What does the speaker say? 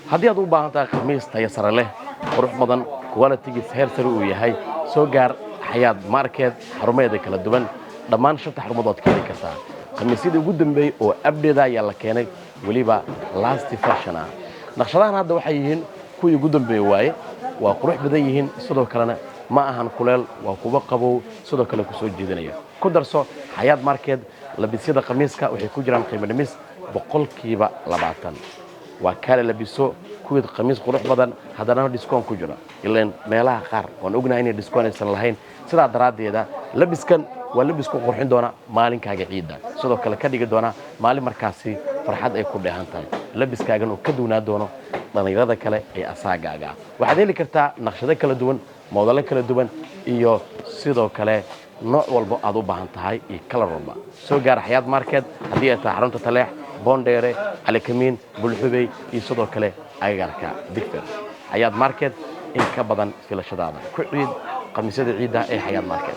haddii aad u baahan tahay khamiis tayo sare leh qurux badan quality-giis heer sare uu yahay soo gaar Xayaat Market xarumeeda kala duwan dhammaan shanta xarumood ka heli kartaa khamiisyada ugu dambeeyay oo update ayaa la keenay waliba last fashion naqshadahan hadda waxay yihiin kuwii ugu dambeeyay waaye waa qurux badan yihiin sidoo kalena ma ahan kuleel waa kuwa qabow sidoo kale ku soo jeedinaya ku darso Xayaat Market labisyada khamiiska waxay ku jiraan qiimo dhimis 20% waa kala labiso kuwii khamiis qurux badan hadana discount ku jira ileen meelaha qaar waan ognahay in discount aysan lahayn sida daraadeeda labiskan waa labisku qurxin doona maalinkaaga ciida sidoo kale ka dhigi doona maalin markaasi farxad ay ku dheehan tahay labiskaagan oo ka duunaa doono dhalinyarada kale ee asaagaaga waxaad heli kartaa naqshado kala duwan moodalo kala duwan iyo sidoo kale nooc walba aad u baahan tahay iyo kala walba soo gaar Xayaat Market hadii ay tahay xarunta Taleex Boondere Alkamiin Bulxubey iyo sidoo kale agagaarka Digfir Xayaat Market in ka badan filashadaada ku ciid khamiisyada ciida ee Xayaat Market